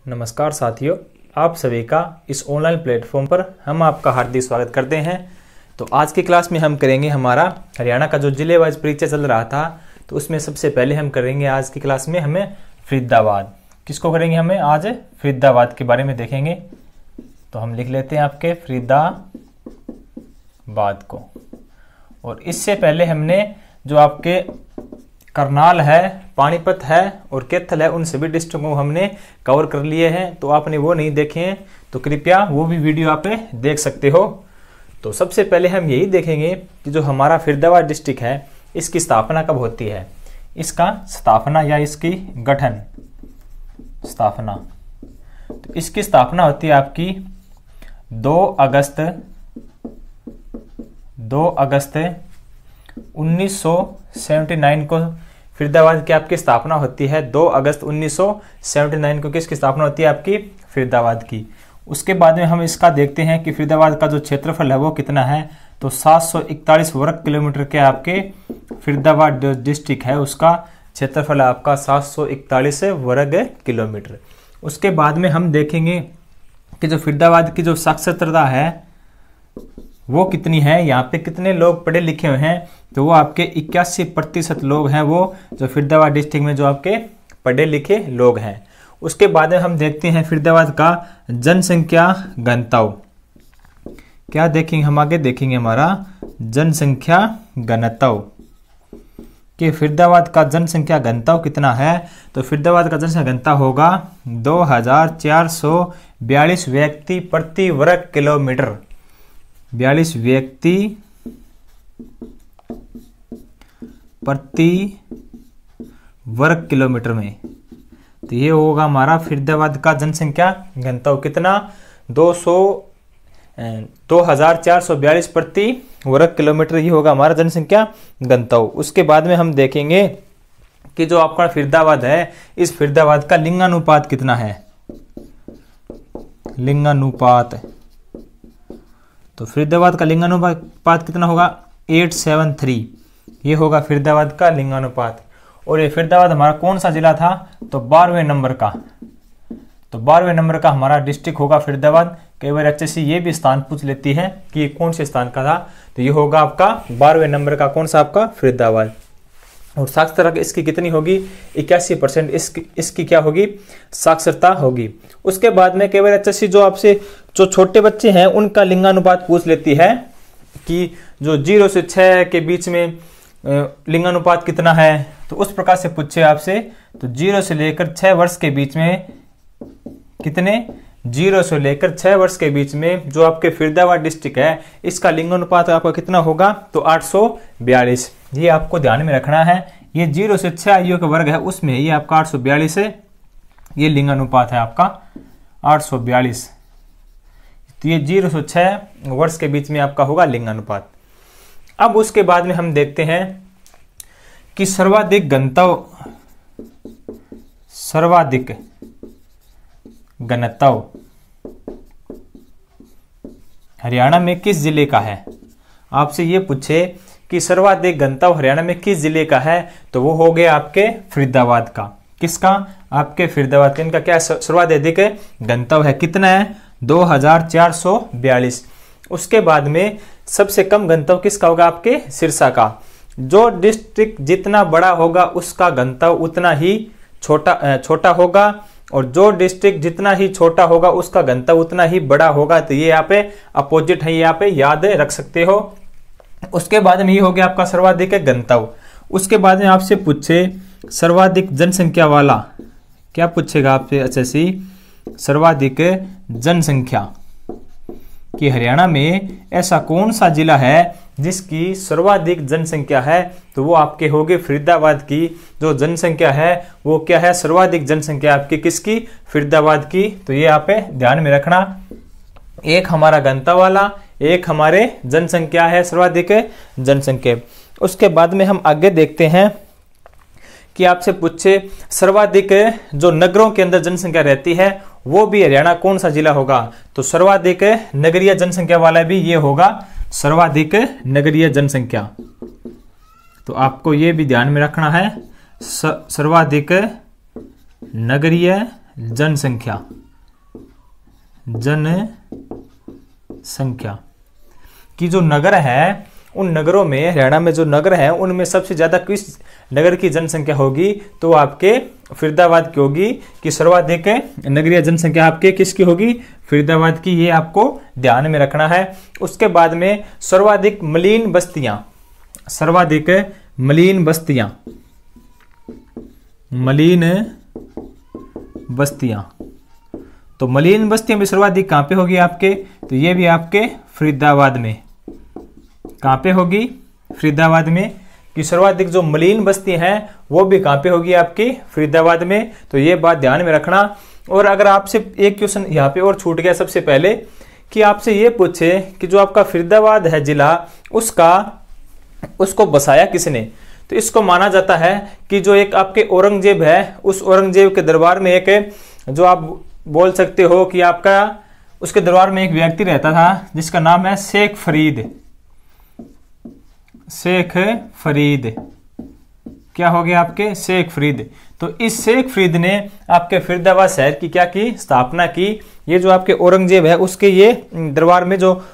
नमस्कार साथियों, आप सभी का इस ऑनलाइन प्लेटफॉर्म पर हम आपका हार्दिक स्वागत करते हैं। तो आज की क्लास में हम करेंगे हमारा हरियाणा का जो जिले वाइज परीक्षा चल रहा था, तो उसमें सबसे पहले हम करेंगे आज की क्लास में हमें फरीदाबाद। किसको करेंगे? हमें आज फरीदाबाद के बारे में देखेंगे। तो हम लिख लेते हैं आपके फरीदाबाद को। और इससे पहले हमने जो आपके करनाल है, पानीपत है और कैथल है, उन सभी डिस्ट्रिक्टों को हमने कवर कर लिए हैं। तो आपने वो नहीं देखे हैं तो कृपया वो भी वीडियो आप देख सकते हो। तो सबसे पहले हम यही देखेंगे कि जो हमारा फरीदाबाद डिस्ट्रिक्ट है, इसकी स्थापना कब होती है। इसका स्थापना या इसकी गठन स्थापना, तो इसकी स्थापना होती है आपकी 2 अगस्त 1979 को फरीदाबाद की आपकी स्थापना होती है। 2 अगस्त 1979 को किसकी स्थापना होती है? आपकी फरीदाबाद की। उसके बाद में हम इसका देखते हैं कि फरीदाबाद का जो क्षेत्रफल है वो कितना है। तो 741 वर्ग किलोमीटर के आपके फरीदाबाद डिस्ट्रिक्ट है, उसका क्षेत्रफल है आपका 741 वर्ग किलोमीटर। उसके बाद में हम देखेंगे कि जो फरीदाबाद की जो साक्षरता है वो कितनी है, यहाँ पे कितने लोग पढ़े लिखे हुए हैं। तो वो आपके 81% लोग हैं, वो जो फरीदाबाद डिस्ट्रिक्ट में जो आपके पढ़े लिखे लोग हैं। उसके बाद में हम देखते हैं फरीदाबाद का जनसंख्या घनत्व। क्या देखेंगे हम? आगे देखेंगे हमारा जनसंख्या घनत्व कि फरीदाबाद का जनसंख्या घनत्व कितना है। तो फरीदाबाद का जनसंख्या घनत्व होगा 2442 व्यक्ति प्रति वर्ग किलोमीटर। 42 व्यक्ति प्रति वर्ग किलोमीटर में। तो ये होगा हमारा फरीदाबाद का जनसंख्या घनत्व कितना? 2442 प्रति वर्ग किलोमीटर, ये होगा हमारा जनसंख्या घनत्व। उसके बाद में हम देखेंगे कि जो आपका फरीदाबाद है, इस फरीदाबाद का लिंगानुपात कितना है। लिंगानुपात, तो फरीदाबाद का लिंगानुपात कितना होगा? 873। ये होगा फरीदाबाद का लिंगानुपात। और ये फरीदाबाद हमारा कौन सा जिला था? तो 12वें नंबर का। तो 12वें नंबर का हमारा डिस्ट्रिक्ट होगा फरीदाबाद। कई बार HSC ये भी स्थान पूछ लेती है कि ये कौन से स्थान का था। तो ये होगा आपका 12वें नंबर का कौन सा? आपका फरीदाबाद। और साक्षरता इसकी कितनी होगी? 81% इसकी क्या होगी? साक्षरता होगी। उसके बाद में कई बार HSC जो आपसे जो छोटे बच्चे हैं उनका लिंगानुपात पूछ लेती है कि जो 0 से 6 के बीच में लिंगानुपात कितना है। तो उस प्रकार से पूछे आपसे, तो 0 से लेकर 6 वर्ष के बीच में कितने? 0 से लेकर 6 वर्ष के बीच में जो आपके फरीदाबाद डिस्ट्रिक्ट है, इसका लिंगानुपात आपका कितना होगा? तो 842। ये आपको ध्यान में रखना है। ये 0 से 6 आयु का वर्ग है, उसमें ये आपका 842 है। ये लिंगानुपात है आपका 842। तो ये 0 से 6 वर्ष के बीच में आपका होगा लिंगानुपात। अब उसके बाद में हम देखते हैं कि सर्वाधिक घनत्व हरियाणा में किस जिले का है। आपसे ये पूछे कि सर्वाधिक घनत्व हरियाणा में किस जिले का है, तो वो हो गया आपके फरीदाबाद का। किसका? आपके फरीदाबाद का। इनका क्या सर्वाधिक घनत्व है? कितना है? 2442। उसके बाद में सबसे कम घनत्व किसका होगा? आपके सिरसा का। जो डिस्ट्रिक्ट जितना बड़ा होगा उसका घनत्व उतना ही छोटा होगा, और जो डिस्ट्रिक्ट जितना ही छोटा होगा उसका घनत्व उतना ही बड़ा होगा। तो ये यहाँ पे अपोजिट है, यहाँ पे याद रख सकते हो। उसके बाद में ये हो गया आपका सर्वाधिक घनत्व। उसके बाद में आपसे पूछे सर्वाधिक जनसंख्या वाला, क्या पूछेगा आपसे HSC? सर्वाधिक जनसंख्या कि हरियाणा में ऐसा कौन सा जिला है जिसकी सर्वाधिक जनसंख्या है। तो वो आपके होगे फरीदाबाद की जो जनसंख्या है वो क्या है? सर्वाधिक जनसंख्या आपकी किसकी? फरीदाबाद की। तो ये आप ध्यान में रखना, एक हमारा घनत्व वाला, एक हमारे जनसंख्या है, सर्वाधिक जनसंख्या। उसके बाद में हम आगे देखते हैं कि आपसे पूछे सर्वाधिक जो नगरों के अंदर जनसंख्या रहती है वो भी हरियाणा कौन सा जिला होगा। तो सर्वाधिक नगरीय जनसंख्या वाला भी ये होगा सर्वाधिक नगरीय जनसंख्या। तो आपको ये भी ध्यान में रखना है, सर्वाधिक नगरीय जनसंख्या, जनसंख्या की जो नगर है, उन नगरों में, हरियाणा में जो नगर है उनमें सबसे ज्यादा किस नगर की जनसंख्या होगी, तो आपके फरीदाबाद की होगी। कि सर्वाधिक नगरीय जनसंख्या आपके किसकी होगी, फरीदाबाद की। ये आपको ध्यान में रखना है। उसके बाद में सर्वाधिक मलिन बस्तियां, सर्वाधिक मलिन बस्तियां, मलिन बस्तियां। तो मलिन बस्तियां भी सर्वाधिक कहां पे होगी आपके, तो ये भी आपके फरीदाबाद में। कहां पे होगी, फरीदाबाद में। कि सर्वाधिक जो मलिन बस्ती हैं वो भी कहां पे होगी, आपकी फरीदाबाद में। तो ये बात ध्यान में रखना। और अगर आपसे एक क्वेश्चन यहाँ पे और छूट गया सबसे पहले, कि आपसे ये पूछे कि जो आपका फरीदाबाद है जिला, उसको बसाया किसने, तो इसको माना जाता है कि जो एक आपके औरंगजेब है, उस औरंगजेब के दरबार में एक, जो आप बोल सकते हो कि आपका उसके दरबार में एक व्यक्ति रहता था जिसका नाम है शेख फरीद। शेख फरीद, क्या हो गया आपके, शेख फरीद। तो इस शेख फरीद ने आपके फरीदाबाद शहर की क्या की, स्थापना की। ये जो आपके औरंगजेब है उसके ये दरबार में जो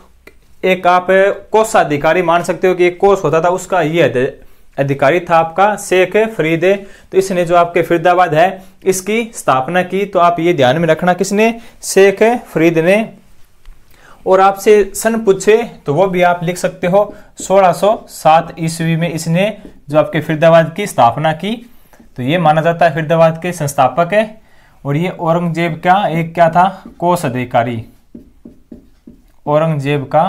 एक आप कोषाधिकारी मान सकते हो कि एक कोष होता था, उसका ये अधिकारी था आपका शेख फरीद। तो इसने जो आपके फरीदाबाद है इसकी स्थापना की। तो आप ये ध्यान में रखना, किसने, शेख फरीद ने। और आपसे सन पूछे तो वो भी आप लिख सकते हो, 1607 ईस्वी में इसने जो आपके फरीदाबाद की स्थापना की। तो ये माना जाता है फरीदाबाद के संस्थापक है। और ये औरंगजेब का एक क्या था, कोष अधिकारी, औरंगजेब का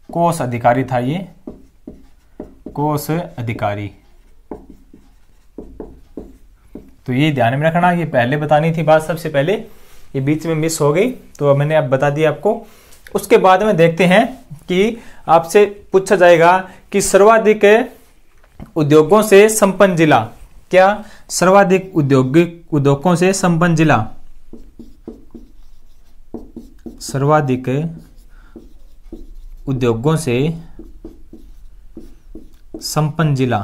कोष अधिकारी था, ये कोष अधिकारी। तो ये ध्यान में रखना, ये पहले बतानी थी बात सबसे पहले, ये बीच में मिस हो गई, तो मैंने अब बता दिया आपको। उसके बाद में देखते हैं कि आपसे पूछा जाएगा कि सर्वाधिक उद्योगों से संपन्न जिला, क्या, सर्वाधिक उद्योगों से संपन्न जिला, सर्वाधिक उद्योगों से संपन्न जिला।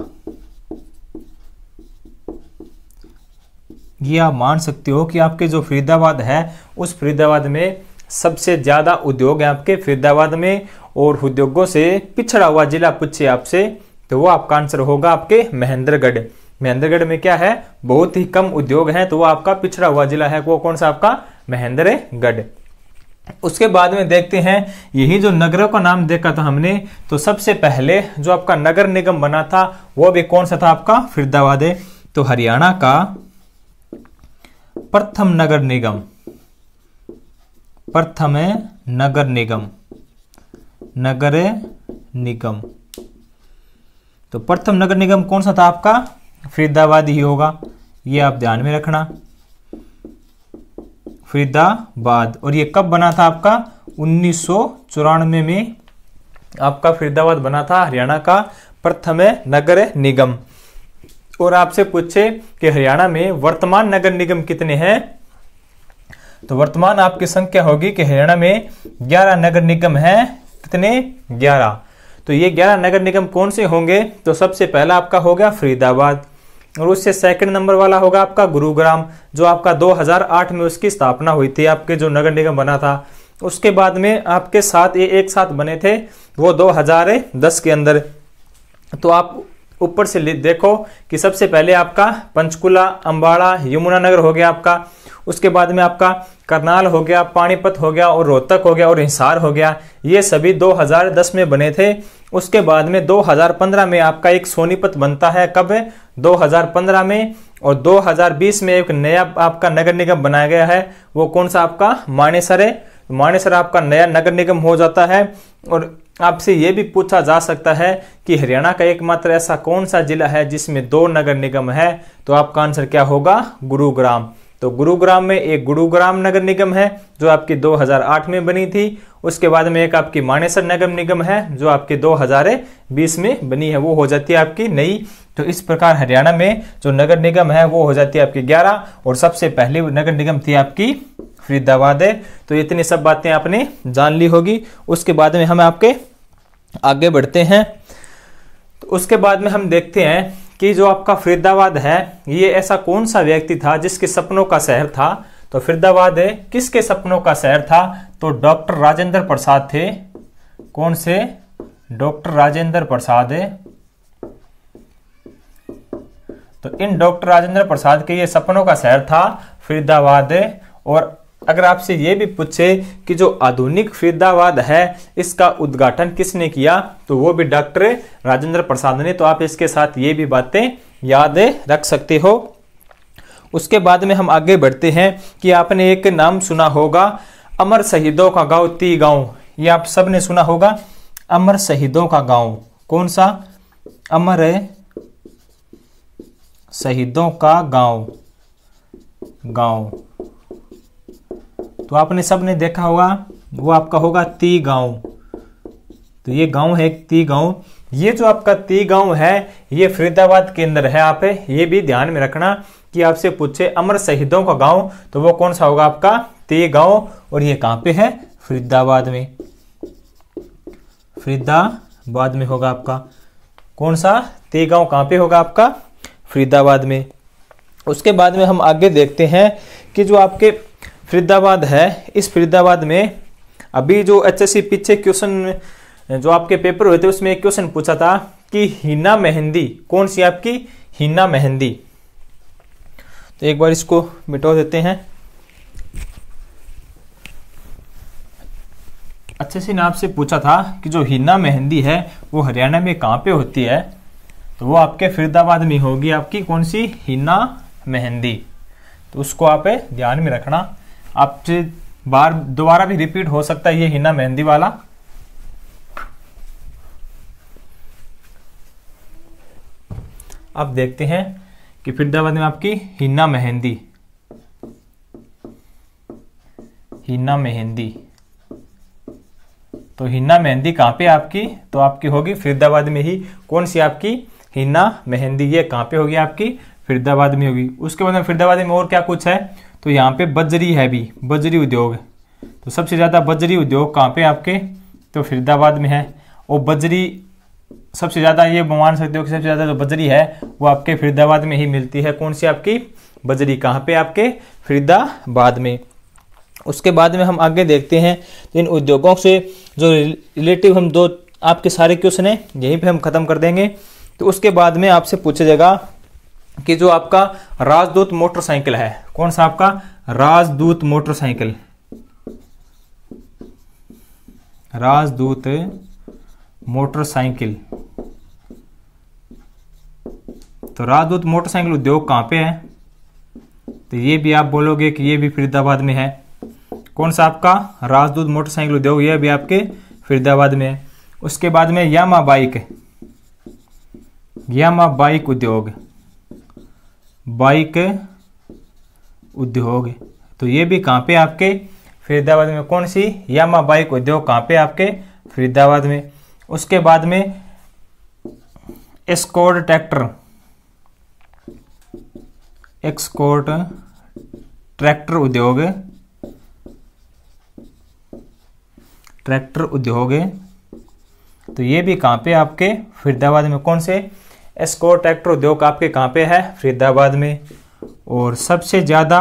ये आप मान सकते हो कि आपके जो फरीदाबाद है उस फरीदाबाद में सबसे ज्यादा उद्योग है आपके फरीदाबाद में। और उद्योगों से पिछड़ा हुआ जिला पूछे आपसे तो वो आपका आंसर होगा आपके महेंद्रगढ़। महेंद्रगढ़ में क्या है, बहुत ही कम उद्योग हैं, तो वो आपका पिछड़ा हुआ जिला है। वो कौन सा आपका, महेंद्रगढ़। उसके बाद में देखते हैं, यही जो नगरों का नाम देखा था हमने, तो सबसे पहले जो आपका नगर निगम बना था वो भी कौन सा था, आपका फरीदाबाद है। तो हरियाणा का प्रथम नगर निगम, प्रथम नगर निगम, नगर निगम, तो प्रथम नगर निगम कौन सा था आपका, फरीदाबाद ही होगा। ये आप ध्यान में रखना, फरीदाबाद। और ये कब बना था आपका, 1994 में आपका फरीदाबाद बना था हरियाणा का प्रथम नगर निगम। और आपसे पूछे कि हरियाणा में वर्तमान नगर निगम कितने हैं, तो वर्तमान आपकी संख्या होगी कि हरियाणा में 11 नगर निगम हैं। कितने, 11। तो ये 11 नगर निगम कौन से होंगे, तो सबसे पहला आपका हो गया फरीदाबाद, और उससे सेकंड नंबर वाला होगा आपका गुरुग्राम, जो आपका 2008 में उसकी स्थापना हुई थी, आपके जो नगर निगम बना था। उसके बाद में आपके साथ ये एक साथ बने थे वो 2010 के अंदर। तो आप ऊपर से देखो कि सबसे पहले आपका पंचकुला, अंबाला, यमुनानगर हो गया आपका। उसके बाद में आपका करनाल हो गया, पानीपत हो गया, और रोहतक हो गया, और हिसार हो गया। ये सभी 2010 में बने थे। उसके बाद में 2015 में आपका एक सोनीपत बनता है, कब, 2015 में। और 2020 में एक नया आपका नगर निगम बनाया गया है, वो कौन सा आपका, मानेसर है। मानेसर आपका नया नगर निगम हो जाता है। और आपसे ये भी पूछा जा सकता है कि हरियाणा का एकमात्र ऐसा कौन सा जिला है जिसमें 2 नगर निगम है, तो आपका आंसर क्या होगा, गुरुग्राम। तो गुरुग्राम में एक गुरुग्राम नगर निगम है जो आपकी 2008 में बनी थी। उसके बाद में एक आपकी मानेसर नगर निगम है जो आपकी 2020 में बनी है, वो हो जाती है आपकी नई। तो इस प्रकार हरियाणा में जो नगर निगम है वो हो जाती है आपकी 11, और सबसे पहली नगर निगम थी आपकी फरीदाबाद है। तो इतनी सब बातें आपने जान ली होगी। उसके बाद में हम आपके आगे बढ़ते हैं। तो उसके बाद में हम देखते हैं कि जो आपका फरीदाबाद है ये ऐसा कौन सा व्यक्ति था जिसके सपनों का शहर था। तो फरीदाबाद किसके सपनों का शहर था? तो डॉक्टर राजेंद्र प्रसाद थे। कौन से? डॉक्टर राजेंद्र प्रसाद। तो इन डॉक्टर राजेंद्र प्रसाद के ये सपनों का शहर था फरीदाबाद। और अगर आपसे ये भी पूछे कि जो आधुनिक फरीदाबाद है इसका उद्घाटन किसने किया, तो वो भी डॉक्टर राजेंद्र प्रसाद ने। तो आप इसके साथ ये भी बातें याद रख सकते हो। उसके बाद में हम आगे बढ़ते हैं कि आपने एक नाम सुना होगा अमर शहीदों का गांव ती गांव। ये आप सबने सुना होगा अमर शहीदों का गांव। कौन सा? अमर शहीदों का गांव। तो आपने सबने देखा होगा, वो आपका होगा ती गांव। तो ये गांव है ती गांव। ये जो आपका ती गांव है ये फरीदाबाद के अंदर है। आप ये भी ध्यान में रखना कि आपसे पूछे अमर शहीदों का गांव तो वो कौन सा होगा? आपका ती गांव। और ये कहां पे है? फरीदाबाद में। फरीदाबाद में होगा आपका। कौन सा? ती गांव कहां पे होगा? आपका फरीदाबाद में। उसके बाद में हम आगे देखते हैं कि जो आपके फरीदाबाद है इस फरीदाबाद में अभी जो एचएससी पीछे क्वेश्चन जो आपके पेपर हुए थे उसमें एक क्वेश्चन पूछा था कि हिना मेहंदी कौन सी? आपकी हिना मेहंदी। तो एक बार इसको मिटा देते हैं। एचएससी ने आपसे पूछा था कि जो हिना मेहंदी है वो हरियाणा में कहाँ पे होती है? तो वो आपके फरीदाबाद में होगी। आपकी कौन सी? हिना मेहंदी। तो उसको आप ध्यान में रखना। आपसे बार दोबारा भी रिपीट हो सकता है ये हिना मेहंदी वाला। आप देखते हैं कि फरीदाबाद में आपकी हिना मेहंदी। हिना मेहंदी। तो हिना मेहंदी कहाँ पे आपकी? तो आपकी होगी फरीदाबाद में ही। कौन सी? आपकी हिना मेहंदी। ये कहाँ पे होगी? आपकी फरीदाबाद में होगी। उसके बाद में फरीदाबाद में और क्या कुछ है? तो यहाँ पे बजरी है भी, बजरी उद्योग। तो सबसे ज्यादा बजरी उद्योग कहाँ पे आपके? तो फरीदाबाद में है। और बजरी सबसे ज्यादा ये मान सकते हो कि सबसे ज्यादा जो बजरी है वो आपके फरीदाबाद में ही मिलती है। कौन सी? आपकी बजरी। कहाँ पे? आपके फरीदाबाद में। उसके बाद में हम आगे देखते हैं तो इन उद्योगों से जो रिलेटिव हम दो आपके सारे क्वेश्चन है यहीं पे हम खत्म कर देंगे। तो उसके बाद में आपसे पूछा जाएगा कि जो आपका राजदूत मोटरसाइकिल है। कौन सा? आपका राजदूत मोटरसाइकिल। राजदूत मोटरसाइकिल। तो राजदूत मोटरसाइकिल उद्योग कहां पे है? तो ये भी आप बोलोगे कि ये भी फरीदाबाद में है। कौन सा? आपका राजदूत मोटरसाइकिल उद्योग। ये भी आपके फरीदाबाद में है। उसके बाद में यामा बाइक। यामा बाइक उद्योग। बाइक उद्योग। तो ये भी कहां पे? आपके फरीदाबाद में। कौन सी? यामा बाइक उद्योग कहां पे? आपके फरीदाबाद में। उसके बाद में एस्कॉर्ट ट्रैक्टर। एक्सकोर्ट ट्रैक्टर उद्योग। ट्रैक्टर उद्योग। तो ये भी कहां पे? आपके फरीदाबाद में। कौन से? एस्कॉर्ट ट्रैक्टर उद्योग आपके कहां पे है? फरीदाबाद में। और सबसे ज्यादा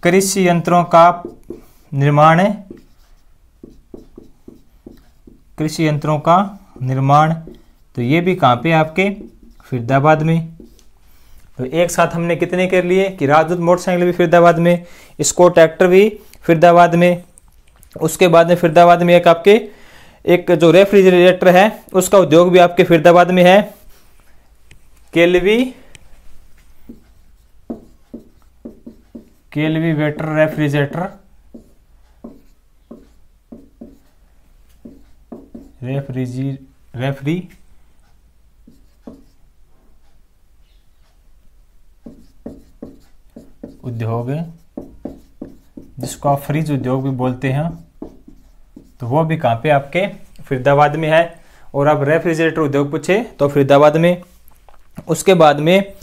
कृषि यंत्रों का निर्माण, कृषि यंत्रों का निर्माण, तो ये भी कहां पे? आपके फरीदाबाद में। तो एक साथ हमने कितने कर लिए कि राजदूत मोटरसाइकिल भी फरीदाबाद में, एस्कॉर्ट ट्रैक्टर भी फरीदाबाद में। उसके बाद में फरीदाबाद में एक आपके एक जो रेफ्रिजरेटर है उसका उद्योग भी आपके फरीदाबाद में है। केल्वीवेटर रेफ्रिजरेटर, रेफ्री उद्योग, जिसको आप फ्रिज उद्योग भी बोलते हैं, तो वो भी कहां पे? आपके फरीदाबाद में है। और आप रेफ्रिजरेटर उद्योग पूछे तो फरीदाबाद में। उसके बाद में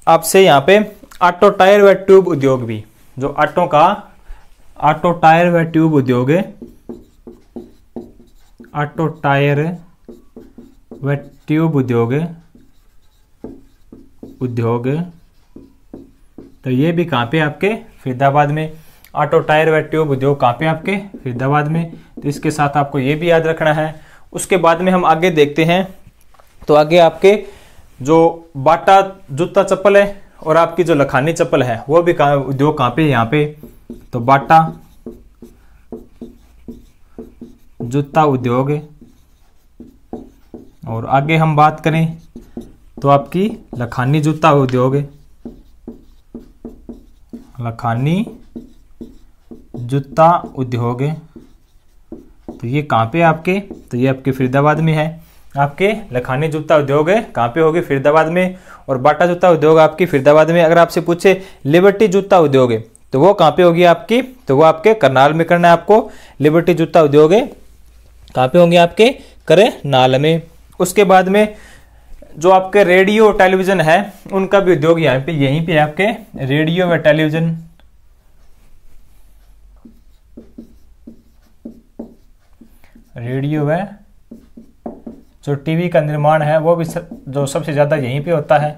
आपसे यहाँ पे ऑटो टायर व ट्यूब उद्योग भी, जो ऑटो टायर व ट्यूब उद्योग है, ऑटो टायर व ट्यूब उद्योग है, उद्योग, तो ये भी कहाँ पे आपके फरीदाबाद में। ऑटो टायर व ट्यूब उद्योग कहाँ पे आपके फरीदाबाद में। तो इसके साथ आपको ये भी याद रखना है। उसके बाद में हम आगे देखते हैं, तो आगे आपके जो बाटा जूता चप्पल है और आपकी जो लखानी चप्पल है वो भी उद्योग कहाँ पे, यहाँ पे। तो बाटा जूता उद्योग है। और आगे हम बात करें तो आपकी लखानी जूता उद्योग है, लखानी जूता उद्योग है। तो ये कहाँ पे आपके, तो ये आपके फरीदाबाद में है। आपके लखानी जूता उद्योग है कहाँ पे होगी, फरीदाबाद में। और बाटा जूता उद्योग आपकी फरीदाबाद में। अगर आपसे पूछे लिबर्टी जूता उद्योग है तो वो कहाँ पे होगी आपकी, तो वो आपके करनाल में करना है आपको। लिबर्टी जूता उद्योग है कहाँ पे होंगे आपके, करनाल में। उसके बाद में जो आपके रेडियो टेलीविजन है उनका भी उद्योग यहाँ पे, यहीं पे आपके रेडियो व टेलीविजन, रेडियो व जो टीवी का निर्माण है वो भी जो सबसे ज़्यादा यहीं पे होता है।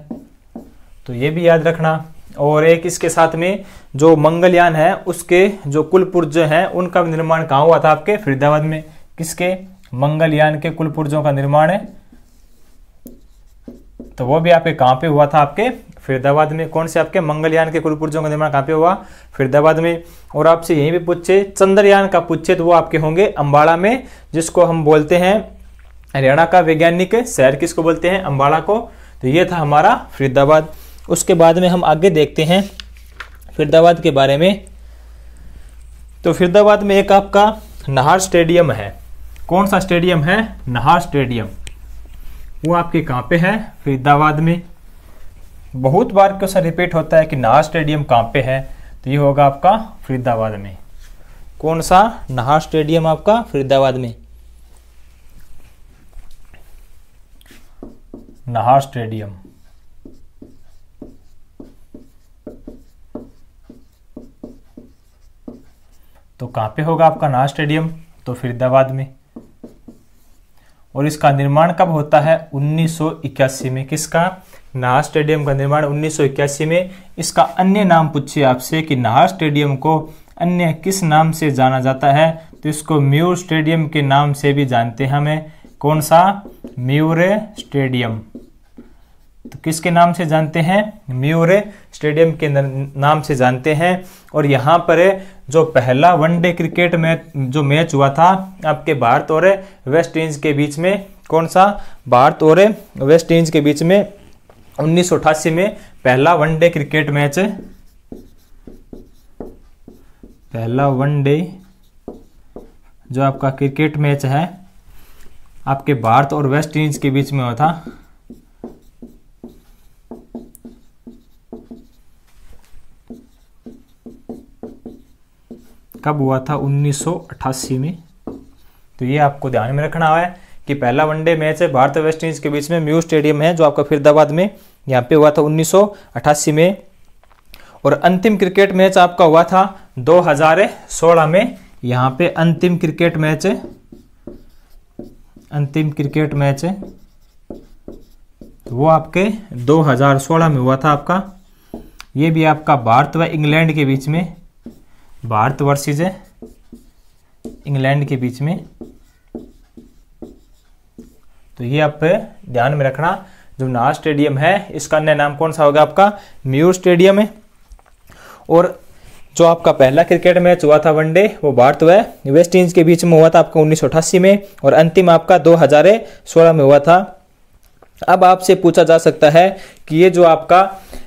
तो ये भी याद रखना। और एक इसके साथ में जो मंगलयान है उसके जो कुलपुर्ज हैं उनका निर्माण कहाँ हुआ था आपके फरीदाबाद में। किसके, मंगलयान के कुलपुर्जों का निर्माण है, तो वो भी आपके कहाँ पे हुआ था आपके फरीदाबाद में। कौन से आपके मंगलयान के कुलपुर्जों का निर्माण कहाँ पे हुआ, फरीदाबाद में। और आपसे यहीं भी पूछे चंद्रयान का पूछे तो वो आपके होंगे अंबाला में, जिसको हम बोलते हैं हरियाणा का वैज्ञानिक शहर किसको बोलते हैं, अंबाला को। तो ये था हमारा फरीदाबाद। उसके बाद में हम आगे देखते हैं फरीदाबाद के बारे में। तो फरीदाबाद में एक आपका नाहर स्टेडियम है। कौन सा स्टेडियम है, नाहर स्टेडियम। वो आपके कहाँ पे है, फरीदाबाद में। बहुत बार क्वेश्चन रिपीट होता है कि नाहर स्टेडियम कहाँ पे है, तो ये होगा आपका फरीदाबाद में। कौन सा, नाहर स्टेडियम आपका फरीदाबाद में, नाहर स्टेडियम। तो कहाँ पे होगा आपका नाहर स्टेडियम, तो फरीदाबाद में। और इसका निर्माण कब होता है, 1981 में। किसका, नाहर स्टेडियम का निर्माण 1981 में। इसका अन्य नाम पूछिए आपसे कि नाहर स्टेडियम को अन्य किस नाम से जाना जाता है, तो इसको म्यूर स्टेडियम के नाम से भी जानते हैं हमें। कौन सा, म्यूर स्टेडियम। तो किसके नाम से जानते हैं, म्यूर स्टेडियम के नाम से जानते हैं। और यहाँ पर जो पहला वनडे क्रिकेट जो मैच हुआ था आपके भारत और वेस्ट इंडीज के बीच में, कौन सा, भारत और वेस्ट इंडीज के बीच में 1988 में पहला वनडे क्रिकेट मैच, पहला वनडे जो आपका क्रिकेट मैच है आपके भारत और वेस्ट इंडीज के बीच में हुआ था। कब हुआ था, 1988 में। तो ये आपको ध्यान में रखना है कि पहला वनडे मैच है भारत और वेस्ट इंडीज के बीच में, म्यूर स्टेडियम है जो आपका फरीदाबाद में, यहाँ पे हुआ था 1988 में। और अंतिम क्रिकेट मैच आपका हुआ था 2016 में। यहाँ पे अंतिम क्रिकेट मैच, अंतिम क्रिकेट मैच वो आपके 2016 में हुआ था आपका। ये भी आपका भारत व इंग्लैंड के बीच में, भारत वर्सेस इंग्लैंड के बीच में। तो ये आप ध्यान में रखना। जो नाहर स्टेडियम है इसका अन्य नाम कौन सा होगा आपका, म्यूर स्टेडियम है। और जो आपका पहला क्रिकेट मैच हुआ था वनडे वो भारत व वेस्ट इंडीज के बीच में हुआ था आपका 1988 में। और अंतिम आपका 2016 में हुआ था। अब आपसे पूछा जा सकता है कि ये जो आपका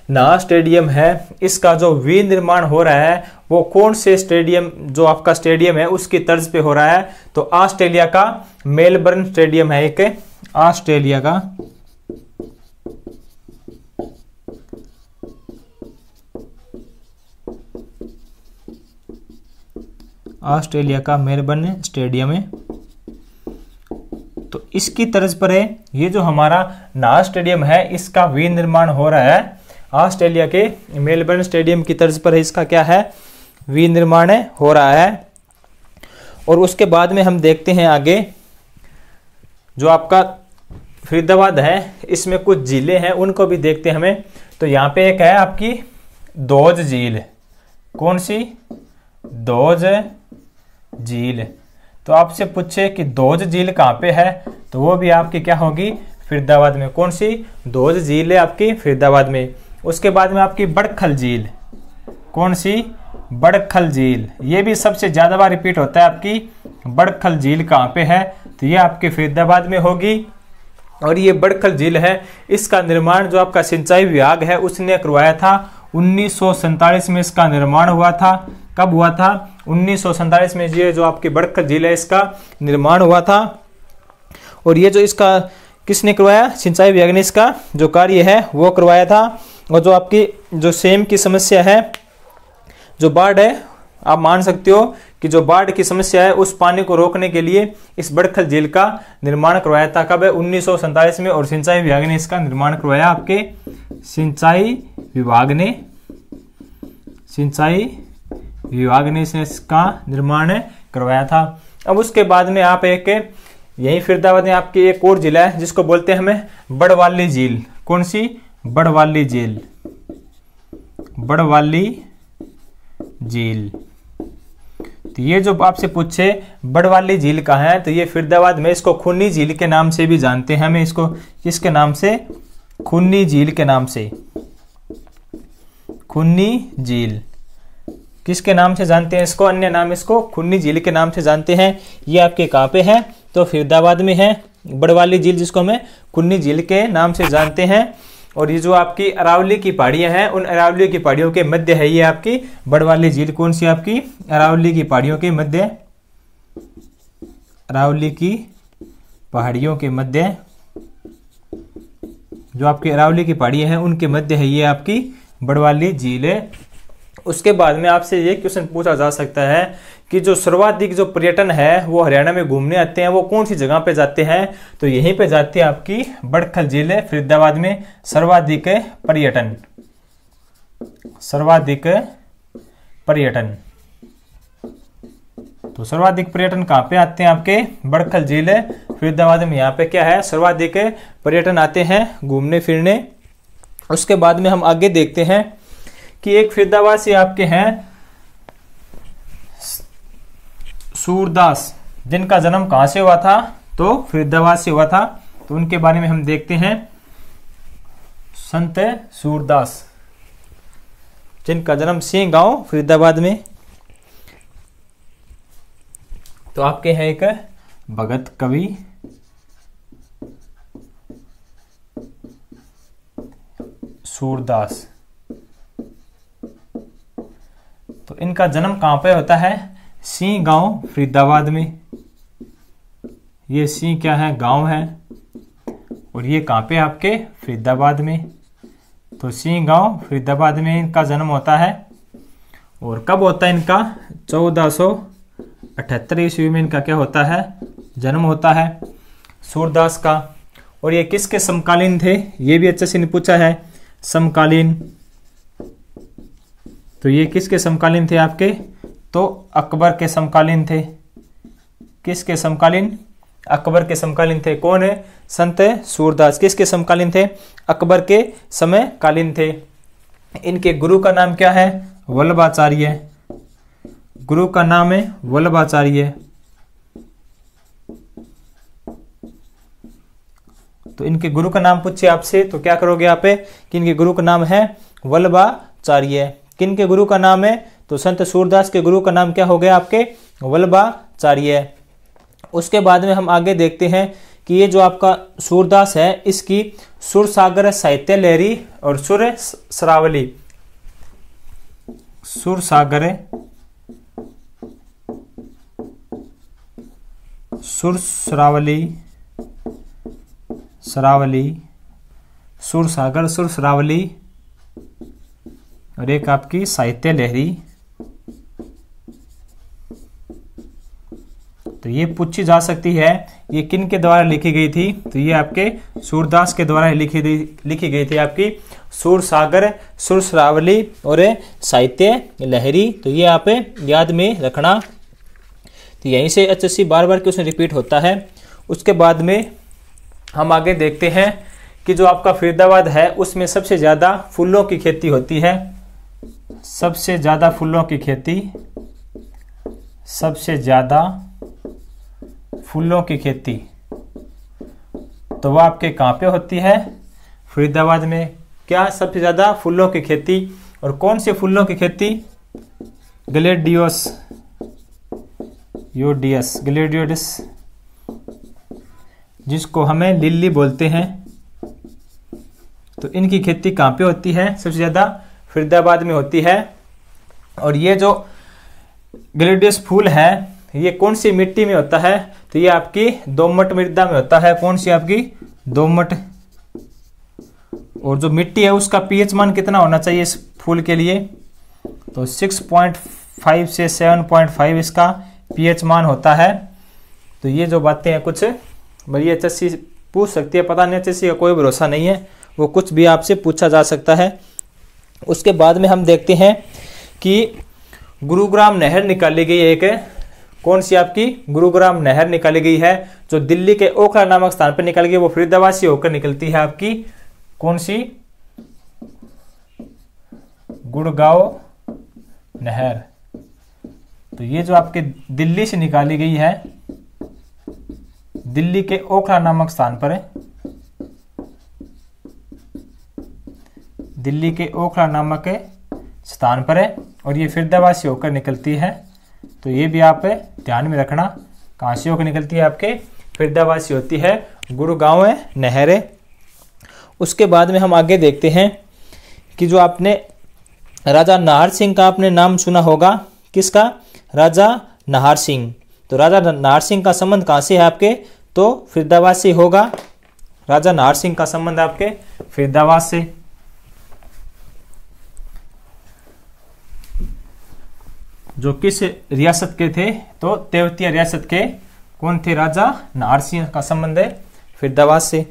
नाहर स्टेडियम है इसका जो विनिर्माण हो रहा है वो कौन से स्टेडियम, जो आपका स्टेडियम है उसकी तर्ज पे हो रहा है। तो ऑस्ट्रेलिया का मेलबर्न स्टेडियम है, एक ऑस्ट्रेलिया का, ऑस्ट्रेलिया का मेलबर्न स्टेडियम है। तो इसकी तर्ज पर है ये जो हमारा नाहर स्टेडियम है इसका विनिर्माण हो रहा है ऑस्ट्रेलिया के मेलबर्न स्टेडियम की तर्ज पर है। इसका क्या है, विनिर्माण हो रहा है। और उसके बाद में हम देखते हैं आगे जो आपका फरीदाबाद है इसमें कुछ जिले हैं उनको भी देखते हैं हमें। तो यहाँ पे एक है आपकी दोज झील। कौन सी? दोज झील। तो आपसे पूछे कि दोज झील कहाँ पे है, तो वो भी आपकी क्या होगी? फरीदाबाद में। कौन सी? दोज झील है आपकी फरीदाबाद में। उसके बाद में आपकी बड़खल झील। कौन सी? बड़खल झील। ये भी सबसे ज्यादा बार रिपीट होता है आपकी। बड़खल झील कहाँ पे है? तो ये आपके फरीदाबाद में होगी। और ये बड़खल झील है, इसका निर्माण जो आपका सिंचाई विभाग है उसने करवाया था। 1947 में इसका निर्माण हुआ था। कब हुआ था? 1947 में ये जो आपकी बड़खल झील है इसका निर्माण हुआ था। और ये जो इसका किसने करवाया? सिंचाई विभाग ने इसका जो कार्य है वो करवाया था। और जो आपकी जो सेम की समस्या है, जो बाढ़ है, आप मान सकते हो कि जो बाढ़ की समस्या है उस पानी को रोकने के लिए इस बड़खल झील का निर्माण करवाया था। कब है? 1947 में। और सिंचाई विभाग ने इसका निर्माण करवाया। आपके सिंचाई विभाग ने इसका निर्माण करवाया था। अब उसके बाद में आप एक यही फरीदाबाद में आपकी एक और जिला है जिसको बोलते हैं हमें बड़वाली झील। कौन सी? बड़वाली झील। बड़वाली झील। तो ये जो आपसे पूछे बड़वाली झील कहाँ है, तो ये फरीदाबाद में। इसको खूनी झील के नाम से भी जानते हैं हमें। इसको किसके नाम से? खूनी झील के नाम से। खूनी झील किसके नाम से जानते हैं इसको? अन्य नाम इसको खूनी झील के नाम से जानते हैं। ये आपके कहाँ पे है? तो फरीदाबाद में है बड़वाली झील, जिसको हमें खूनी झील के नाम से जानते हैं। और ये जो आपकी अरावली की पहाड़ियां हैं, उन अरावली की पहाड़ियों के मध्य है ये आपकी बड़वाली झील। कौन सी? आपकी अरावली की पहाड़ियों के मध्य। अरावली की पहाड़ियों के मध्य, जो आपकी अरावली की पहाड़ियां हैं उनके मध्य है ये आपकी बड़वाली झील है। उसके बाद में आपसे ये क्वेश्चन पूछा जा सकता है कि जो सर्वाधिक जो पर्यटन है वो हरियाणा में घूमने आते हैं, वो कौन सी जगह पे जाते हैं? तो यहीं पे जाती है आपकी बड़खल झील है फरीदाबाद में। सर्वाधिक पर्यटन। सर्वाधिक पर्यटन। तो सर्वाधिक पर्यटन कहाँ पे आते हैं? आपके बड़खल झील है फरीदाबाद में। यहाँ पे क्या है? सर्वाधिक पर्यटन आते हैं घूमने फिरने। उसके बाद में हम आगे देखते हैं कि एक फरीदाबाद से आपके हैं सूरदास, जिनका जन्म कहां से हुआ था? तो फरीदाबाद से हुआ था। तो उनके बारे में हम देखते हैं। संत सूरदास, जिनका जन्म सिंह गांव फरीदाबाद में। तो आपके हैं एक भगत कवि सूरदास। तो इनका जन्म कहां पे होता है? सिंह गांव फरीदाबाद में। ये सिंह क्या है? गांव है। और ये कहां पे? आपके फरीदाबाद में। तो सिंह गांव फरीदाबाद में इनका जन्म होता है। और कब होता है इनका? 1478 ईस्वी में इनका क्या होता है? जन्म होता है सूरदास का। और ये किसके समकालीन थे? ये भी अच्छे से नहीं पूछा है। समकालीन। तो ये किसके समकालीन थे आपके? तो अकबर के समकालीन थे। किसके समकालीन? अकबर के समकालीन थे। कौन है? संत सूरदास। किसके समकालीन थे? अकबर के समकालीन थे। इनके गुरु का नाम क्या है? वल्लभाचार्य। गुरु का नाम है वल्लभाचार्य। तो इनके गुरु का नाम पूछे आपसे तो क्या करोगे आप कि इनके गुरु का नाम है वल्लभाचार्य। किनके गुरु का नाम है? तो संत सूरदास के गुरु का नाम क्या हो गया आपके? वल्लभाचार्य। उसके बाद में हम आगे देखते हैं कि ये जो आपका सूरदास है इसकी सुरसागर साहित्य लहरी और सुरसरावली। सुरसागर सुरसरावली सरावली सुरसागर सुरसरावली और एक आपकी साहित्य लहरी। तो ये पूछी जा सकती है ये किन के द्वारा लिखी गई थी? तो ये आपके सूरदास के द्वारा लिखी गई थी आपकी सुरसागर सुरसरावली और साहित्य लहरी। तो ये आप याद में रखना। तो यहीं से अच्छी बार बार क्वेश्चन रिपीट होता है। उसके बाद में हम आगे देखते हैं कि जो आपका फरीदाबाद है उसमें सबसे ज़्यादा फूलों की खेती होती है, सबसे ज़्यादा फूलों की खेती, सबसे ज़्यादा फूलों की खेती तो वह आपके कहाँ पे होती है? फरीदाबाद में। क्या सबसे ज़्यादा फूलों की खेती, और कौन से फूलों की खेती? ग्लेडियोस योडियस, ग्लेडियोडिस, जिसको हमें लिली बोलते हैं। तो इनकी खेती कहाँ पे होती है? सबसे ज़्यादा फरीदाबाद में होती है। और ये जो ग्लेडियस फूल है ये कौन सी मिट्टी में होता है? तो ये आपकी दोमट मृदा में होता है। कौन सी आपकी? दोमट। और जो मिट्टी है उसका पीएच मान कितना होना चाहिए इस फूल के लिए? तो 6.5 से 7.5 इसका पीएच मान होता है। तो ये जो बातें हैं कुछ बड़ी एचएससी पूछ सकती है, पता नहीं एचएससी का कोई भरोसा नहीं है, वो कुछ भी आपसे पूछा जा सकता है। उसके बाद में हम देखते हैं कि गुरुग्राम नहर निकाली गई एक, कौन सी आपकी? गुरुग्राम नहर निकाली गई है जो दिल्ली के ओखला नामक स्थान पर निकल गई, वो फरीदाबाद से होकर निकलती है आपकी। कौन सी? गुड़गांव नहर। तो ये जो आपके दिल्ली से निकाली गई है, दिल्ली के ओखला नामक स्थान पर है, दिल्ली के ओखला नामक स्थान पर है, और ये फरीदाबाद से होकर निकलती है। तो ये भी आप ध्यान में रखना, कहाँ से होकर निकलती है? आपके फरीदाबाद से होती है गुड़गांव नहर। उसके बाद में हम आगे देखते हैं कि जो आपने राजा नाहर सिंह का आपने नाम सुना होगा, किसका? राजा नाहर सिंह। तो राजा नाहर सिंह का संबंध कहाँ से है आपके? तो फरीदाबाद से होगा। राजा नाहर सिंह का संबंध आपके फरीदाबाद से। जो किस रियासत के थे? तो तेवतिया रियासत के। कौन थे? राजा नाहर सिंह का संबंध है फरीदाबाद से।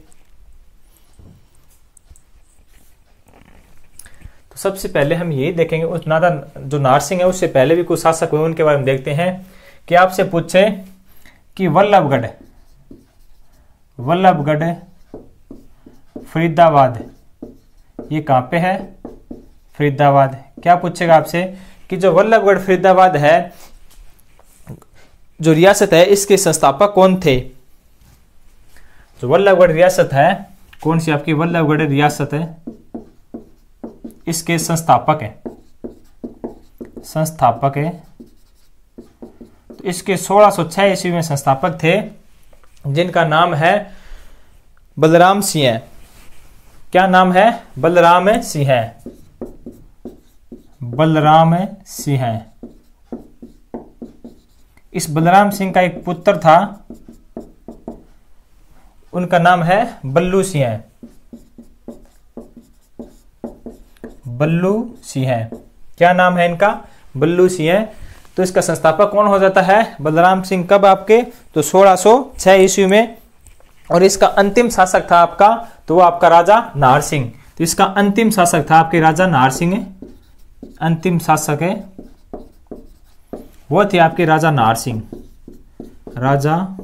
तो सबसे पहले हम यही देखेंगे उस जो नाहर सिंह है उससे पहले भी कुछ शासक हुए उनके बारे में देखते हैं। कि आपसे पूछे कि वल्लभगढ़ फरीदाबाद ये कहाँ पे है? फरीदाबाद। क्या पूछेगा आपसे कि जो वल्लभगढ़ फरीदाबाद है जो रियासत है इसके संस्थापक कौन थे? जो वल्लभगढ़ रियासत है, कौन सी आपकी वल्लभगढ़ रियासत है, इसके संस्थापक है, तो इसके 1606 ईस्वी में संस्थापक थे जिनका नाम है बलराम सिंह। क्या नाम है? बलराम सिंह। बलराम सिंह। इस बलराम सिंह का एक पुत्र था, उनका नाम है बल्लू सिंह। बल्लू सिंह। क्या नाम है इनका? बल्लू सिंह। तो इसका संस्थापक कौन हो जाता है? बलराम सिंह। कब आपके? तो 1606 ईस्वी में। और इसका अंतिम शासक था आपका, तो वो आपका राजा नाहर सिंह। तो इसका अंतिम शासक था आपके राजा नाहर सिंह। अंतिम शासक है वो थे आपके राजा नाहर सिंह। राजा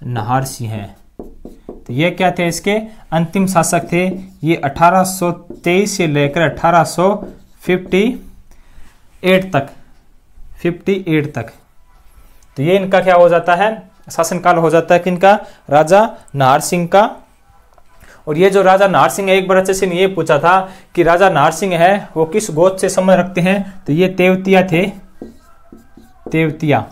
नाहर सिंह। तो ये क्या थे? इसके अंतिम शासक थे। ये 1823 से लेकर 1858 तक। तो ये इनका क्या हो जाता है? शासनकाल हो जाता है किनका? राजा नाहर सिंह का। और ये जो राजा नाहर सिंह है, एक बार अच्छे से ये पूछा था कि राजा नाहर सिंह है वो किस गोत्र से संबंध रखते हैं? तो ये तेवतिया थे। तेवतिया,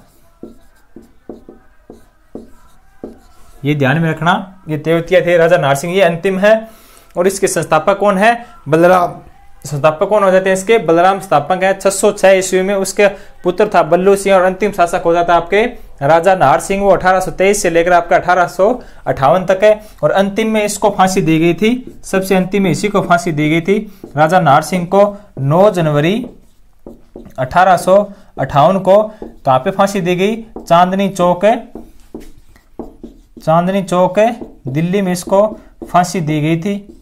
ये ध्यान में रखना, ये तेवतिया थे राजा नाहर सिंह। ये अंतिम है। और इसके संस्थापक कौन है? बलराम। संस्थापक कौन हो जाते हैं इसके? बलराम संस्थापक है। 606 ईस्वी में उसके पुत्र था बल्लू सिंह, और अंतिम शासक हो जाता है आपके राजा नाहर सिंह। वो 1823 से लेकर आपका 1858 तक है। और अंतिम में इसको फांसी दी गई थी, सबसे अंतिम में इसी को फांसी दी गई थी राजा नाहर सिंह को 9 जनवरी 1858 को। कहाँ पे फांसी दी गई? चांदनी चौक दिल्ली में इसको फांसी दी गई थी।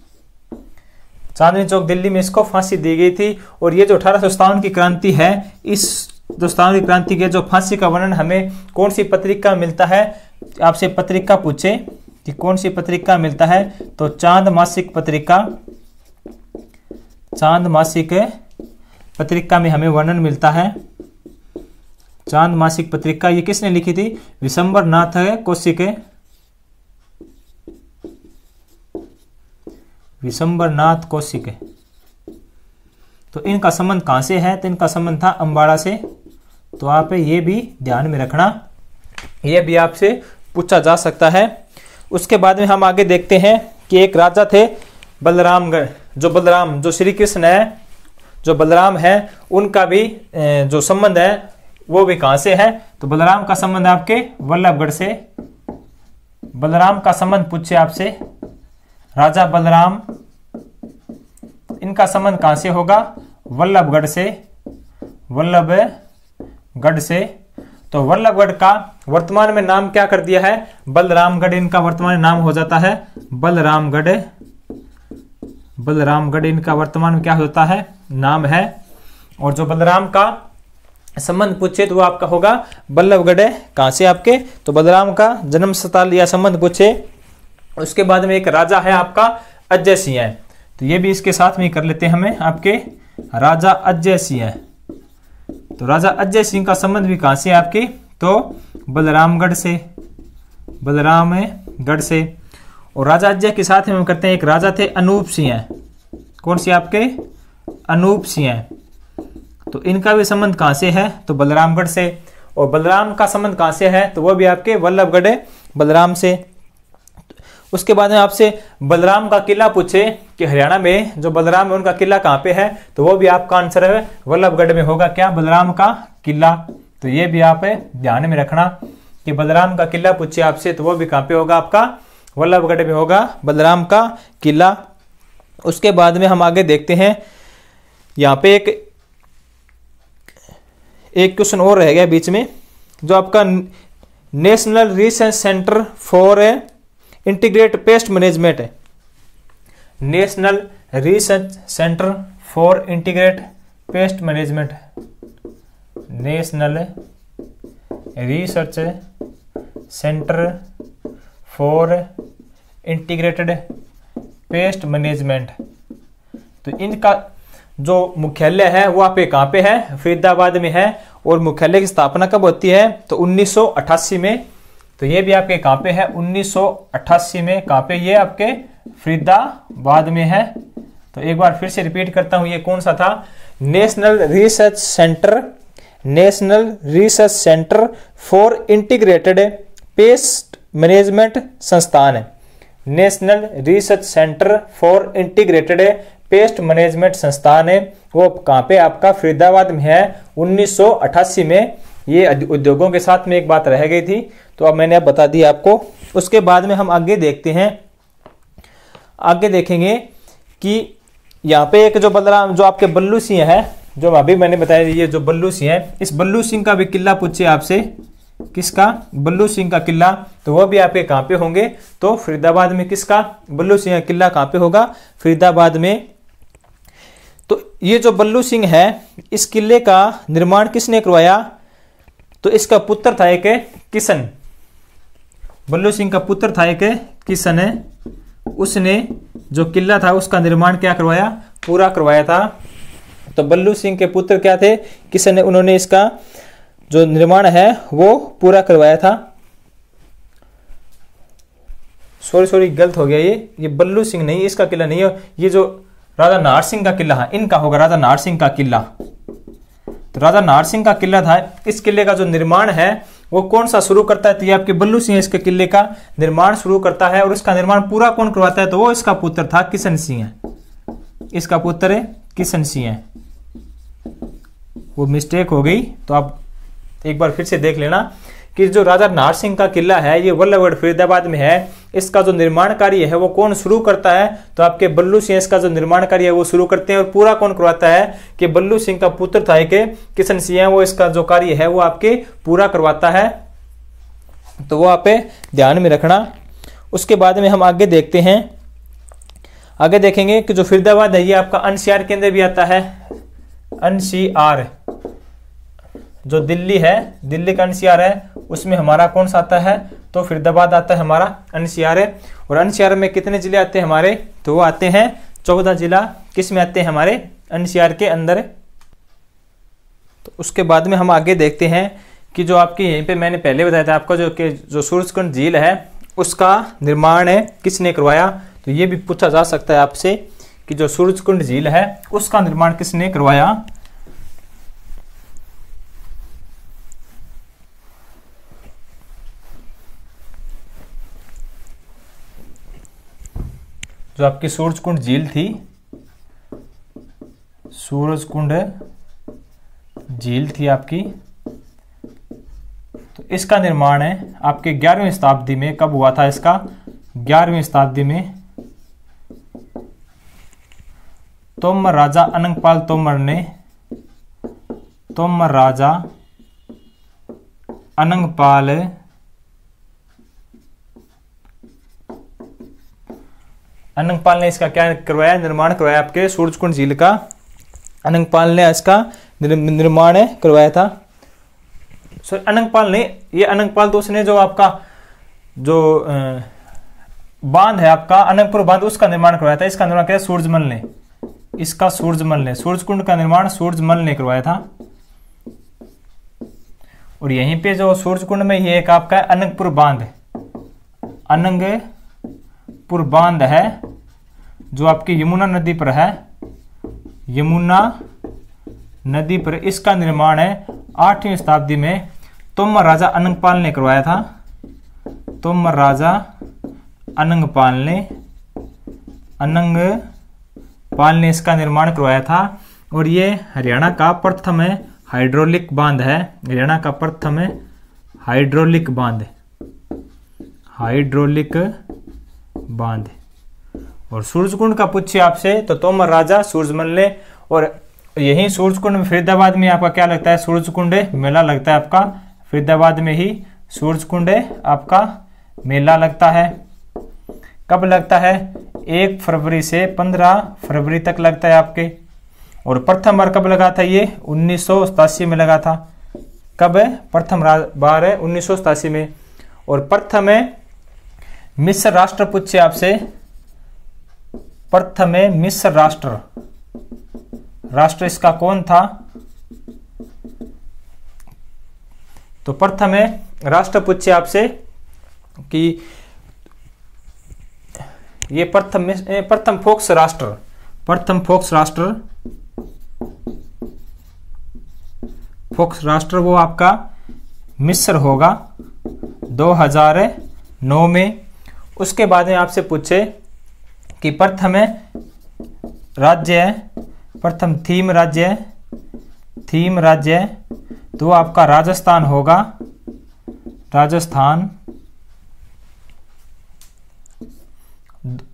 चांदनी चौक दिल्ली में इसको फांसी दी गई थी। और ये जो 1857 की क्रांति है, इस 1857 की क्रांति के जो फांसी का वर्णन हमें कौन सी पत्रिका मिलता है? आपसे पत्रिका पूछे कि कौन सी पत्रिका मिलता है, तो चांद मासिक पत्रिका, चांद मासिक पत्रिका में हमें वर्णन मिलता है। चांद मासिक पत्रिका ये किसने लिखी थी, विशंबर नाथ कौशिक, विशंबर नाथ कौशिक। तो इनका संबंध कहां से है, तो इनका संबंध था अम्बाड़ा से। तो आप ये भी ध्यान में रखना, ये भी आपसे पूछा जा सकता है। उसके बाद में हम आगे देखते हैं कि एक राजा थे बलरामगढ़, जो श्री कृष्ण है, जो बलराम है, उनका भी जो संबंध है वो भी कहां से है, तो बलराम का संबंध आपके वल्लभगढ़ से। बलराम का संबंध पूछे आपसे, राजा बलराम, इनका संबंध कहां से होगा, वल्लभगढ़ से, वल्लभगढ़ से। तो वल्लभगढ़ का वर्तमान में नाम क्या कर दिया है, बलरामगढ़, इनका वर्तमान नाम हो जाता है बलरामगढ़, बलरामगढ़ इनका वर्तमान में क्या होता है, नाम है। और जो बलराम का संबंध पूछे तो वो आपका होगा वल्लभगढ़, कहां से आपके, तो बलराम का जन्म स्थल या संबंध पूछे। उसके बाद में एक राजा है आपका अजय सिंह है, तो ये भी इसके साथ में कर लेते हैं हमें, आपके राजा अजय सिंह है। तो राजा अजय सिंह का संबंध भी कहां से आपके, तो बलरामगढ़ से, बलरामगढ़ से। और राजा अजय के साथ में हम करते हैं, एक राजा थे अनूप सिंह है, कौन से आपके, अनूप सिंह है। तो इनका भी संबंध कहां से है, तो बलरामगढ़ से। और बलराम का संबंध कहां से है, तो वो भी आपके वल्लभगढ़, बलराम से। उसके बाद में आपसे बलराम का किला पूछे कि हरियाणा में जो बलराम है उनका किला कहां पे है, तो वो भी आपका आंसर है वल्लभगढ़ में होगा, क्या, बलराम का किला। तो ये भी आप ध्यान में रखना कि बलराम का किला पूछे आपसे तो वो भी कहां पे होगा, आपका वल्लभगढ़ में होगा, बलराम का किला। उसके बाद में हम आगे देखते हैं, यहाँ पे एक क्वेश्चन और रह गया बीच में, जो आपका national research centre for integrate pest management है, national research centre for integrate pest management, national research centre for integrated pest management. तो इनका जो मुख्यालय है वो आप कहाँ पे है, फरीदाबाद में है। और मुख्यालय की स्थापना कब होती है, तो 1988 में। तो ये भी आपके कहाँ पे है, 1988 में, कहाँ पे, ये आपके फरीदाबाद में है। तो एक बार फिर से रिपीट करता हूं, ये कौन सा था, national research centre, national research centre for integrated pest management संस्थान है, national research centre for integrated pest management संस्थान है, वो कहाँ पे आपका फरीदाबाद में है, 1988 में। ये उद्योगों के साथ में एक बात रह गई थी, तो अब मैंने अब बता दी आपको। उसके बाद में हम आगे देखते हैं, आगे देखेंगे कि यहाँ पे एक जो बलराम, जो आपके बल्लू सिंह है, जो अभी मैंने बताया, ये जो बल्लू सिंह है, इस बल्लू सिंह का भी किला पूछे आपसे, किसका, बल्लू सिंह का किला, तो वो भी आपके कहाँ पे होंगे, तो फरीदाबाद में। किसका, बल्लू सिंह का किला कहाँ पे होगा, फरीदाबाद में। तो ये जो बल्लू सिंह है, इस किले का निर्माण किसने करवाया, तो इसका पुत्र था एक किशन, बल्लू सिंह का पुत्र था एक किशन है, उसने जो किला था उसका निर्माण क्या करवाया, पूरा करवाया था। तो बल्लू सिंह के पुत्र क्या थे, किशन ने, उन्होंने इसका जो निर्माण है वो पूरा करवाया था। सॉरी गलत हो गया, ये बल्लू सिंह नहीं, इसका किला नहीं है, ये जो राजा नाहर सिंह का किला है, इनका होगा, राजा नाहर सिंह का किला। तो राजा नाहर सिंह का किला था, इस किले का जो निर्माण है वो कौन सा शुरू करता है, तो ये आपके बल्लू सिंह इसके किले का निर्माण शुरू करता है। और इसका निर्माण पूरा कौन करवाता है, तो वो इसका पुत्र था किशन सिंह है, इसका पुत्र किशन सिंह है। वो मिस्टेक हो गई, तो आप एक बार फिर से देख लेना कि जो राजा नाहर सिंह का किला है ये वल्लभगढ़ फरीदाबाद में है, इसका जो निर्माण कार्य है वो कौन शुरू करता है, तो आपके बल्लू सिंह इसका जो निर्माण कार्य है वो शुरू करते हैं। और पूरा कौन करवाता है, कि बल्लू सिंह का पुत्र था एक किशन सिंह है, वो इसका जो कार्य है वो आपके पूरा करवाता है। तो वो आप ध्यान में रखना। उसके बाद में हम आगे देखते हैं, आगे देखेंगे कि जो फरीदाबाद है ये आपका एनसीआर के अंदर भी आता है, एनसीआर जो दिल्ली है, दिल्ली का एनसीआर है, उसमें हमारा कौन सा आता है, तो फरीदाबाद आता है हमारा एनसीआर है। और एनसीआर में कितने जिले आते हैं हमारे, तो वो आते हैं 14 जिला किस में आते हैं हमारे एनसीआर के अंदर। तो उसके बाद में हम आगे देखते हैं कि जो आपके यहीं पे मैंने पहले बताया था आपका जो सूरजकुंड झील है उसका निर्माण है किसने करवाया। तो ये भी पूछा जा सकता है आपसे कि जो सूरजकुंड झील है उसका निर्माण किसने करवाया। जो आपकी सूरजकुंड झील थी, सूरजकुंड झील थी आपकी, तो इसका निर्माण है आपके 11वीं शताब्दी में। कब हुआ था इसका, 11वीं शताब्दी में तोमर राजा अनंगपाल तोमर ने, तोमर राजा अनंगपाल ने इसका क्या करवाया, निर्माण करवाया। आपके सूरजकुंड झील का अनंगपाल ने इसका निर्माण करवाया था। सो अनंगपाल ने, ये अनंगपाल दोस्त ने जो आपका जो बांध है आपका अनंगपुर बांध उसका निर्माण करवाया था। इसका निर्माण किया सूरजमल ने, इसका सूरजमल ने, सूरजकुंड का निर्माण सूरजमल ने करवाया था। और यहीं पे जो सूरजकुंड में ये एक आपका अनंगपुर बांध, अनंगपुर बांध है जो आपकी यमुना नदी पर है, यमुना नदी पर। इसका निर्माण है 8वीं शताब्दी में तोमर राजा अनंगपाल ने करवाया था। तोमर राजा अनंगपाल ने इसका निर्माण करवाया था। और ये हरियाणा का प्रथम हाइड्रोलिक बांध है, हरियाणा का प्रथम हाइड्रोलिक बांध, हाइड्रोलिक बांध। और सूरजकुंड का पूछिए आपसे तो तोमर राजा सूरजमल ने। और यही सूरजकुंड में फरीदाबाद में आपका क्या लगता है, सूरजकुंड मेला लगता है आपका, फरीदाबाद में ही सूरजकुंड आपका मेला लगता है। कब लगता है, 1 फरवरी से 15 फरवरी तक लगता है आपके। और प्रथम बार कब लगा था, ये 1987 में लगा था। कब है, प्रथम बार है 1987 में। और प्रथम मिस्र राष्ट्र पूछे आपसे, प्रथम मिस्र राष्ट्र, राष्ट्र इसका कौन था, तो प्रथम राष्ट्र पूछे आपसे कि ये प्रथम फोक्स राष्ट्र, प्रथम फोक्स राष्ट्र, फोक्स राष्ट्र वो आपका मिस्र होगा 2009 में। उसके बाद में आपसे पूछे कि प्रथम राज्य है, प्रथम थीम राज्य है, थीम राज्य है तो आपका राजस्थान होगा, राजस्थान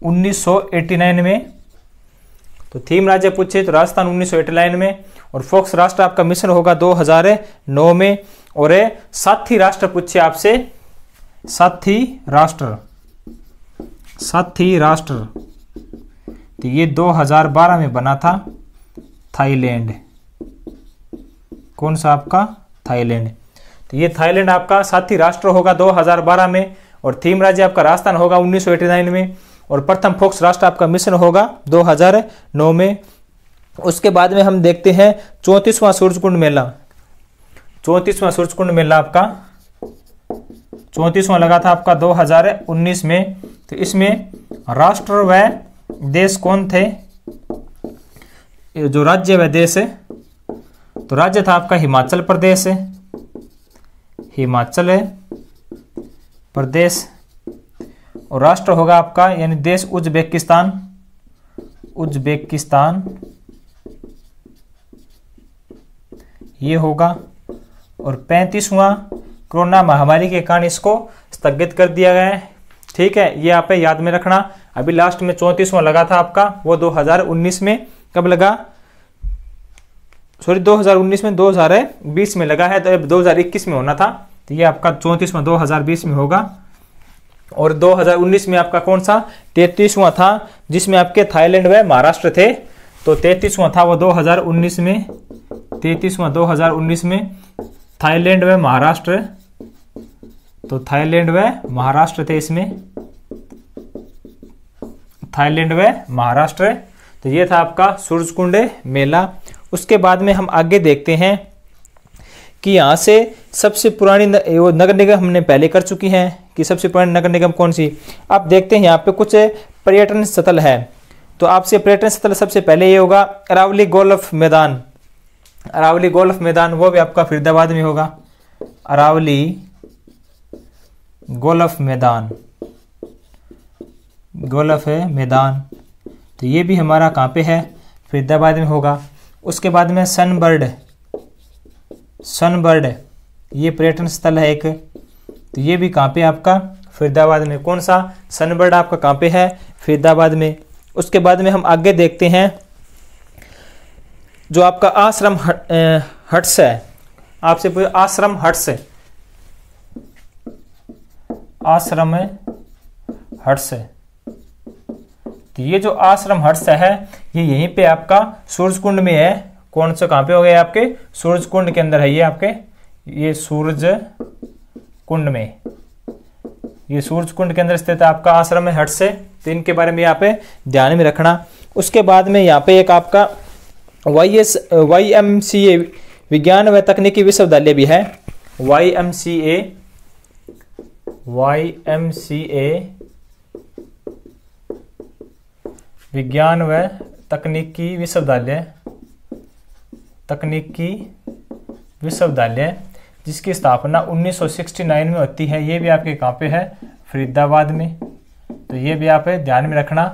1989 में। तो थीम राज्य पूछे तो राजस्थान 1989 में। और फोक्स राष्ट्र आपका मिस्र होगा 2009 में। और साथी राष्ट्र पूछे आपसे, साथी राष्ट्र, साथी राष्ट्र तो ये 2012 में बना था, थाईलैंड। कौन सा आपका, थाईलैंड। तो ये थाईलैंड आपका साथी राष्ट्र होगा 2012 में। और थीम राज्य आपका राजस्थान होगा 1989 में। और प्रथम फोक्स राष्ट्र आपका मिस्र होगा 2009 में। उसके बाद में हम देखते हैं 34वां सूरजकुंड मेला। 34वां सूरजकुंड मेला आपका 34वां लगा था आपका 2019 में। तो इसमें राष्ट्र व देश कौन थे, जो राज्य व देश है, तो राज्य था आपका हिमाचल प्रदेश, हिमाचल प्रदेश। और राष्ट्र होगा आपका यानी देश उज्बेकिस्तान, उज्बेकिस्तान ये होगा। और 35वां कोरोना महामारी के कारण इसको स्थगित कर दिया गया है। ठीक है, ये आप याद में रखना। अभी लास्ट में 34वां लगा था आपका, वो 2019 में कब लगा, सॉरी 2019 में 2020 में लगा है, तो अब 2021 में होना था। तो ये आपका 34वां 2020 में होगा। और 2019 में आपका कौन सा, 33वां था, जिसमें आपके थाईलैंड व महाराष्ट्र थे। तो 33वां था वो 2019 में, 33वां 2019 में थाईलैंड व महाराष्ट्र। तो थाईलैंड व महाराष्ट्र थे इसमें, थाईलैंड व महाराष्ट्र। तो ये था आपका सूरजकुंड मेला। उसके बाद में हम आगे देखते हैं कि यहाँ से सबसे पुरानी नगर निगम हमने पहले कर चुकी हैं कि सबसे पुरानी नगर निगम कौन सी। अब देखते हैं यहाँ पे कुछ पर्यटन स्थल है। तो आपसे पर्यटन स्थल सबसे पहले ये होगा अरावली गोल्फ मैदान। अरावली गोल्फ मैदान वो भी आपका फरीदाबाद में होगा। अरावली गोल्फ मैदान, गोल्फ है मैदान, तो ये भी हमारा कहाँ पे है, फरीदाबाद में होगा। उसके बाद में सनबर्ड, सनबर्ड ये पर्यटन स्थल है एक, तो ये भी कहाँ पे आपका, फरीदाबाद में। कौन सा, सनबर्ड आपका कहाँ पे है, फरीदाबाद में। उसके बाद में हम आगे देखते हैं जो आपका आश्रम हट्स है। आपसे पूछे आश्रम हट्स, आश्रम हट्स, तो ये जो आश्रम हट्स है ये यहीं पे आपका सूरजकुंड में है। कौन सा, कहाँ पे हो गया आपके, सूरजकुंड के अंदर है ये आपके, ये सूरजकुंड में, ये सूरजकुंड के अंदर स्थित है आपका आश्रम है हट्स। तो इनके बारे में यहाँ पे ध्यान में रखना। उसके बाद में यहाँ पे एक आपका YMCA विज्ञान व तकनीकी विश्वविद्यालय भी है। YMCA विज्ञान व तकनीकी विश्वविद्यालय, तकनीकी विश्वविद्यालय जिसकी स्थापना 1969 में होती है। ये भी आपके कहाँ पे है, फरीदाबाद में। तो ये भी आप ध्यान में रखना।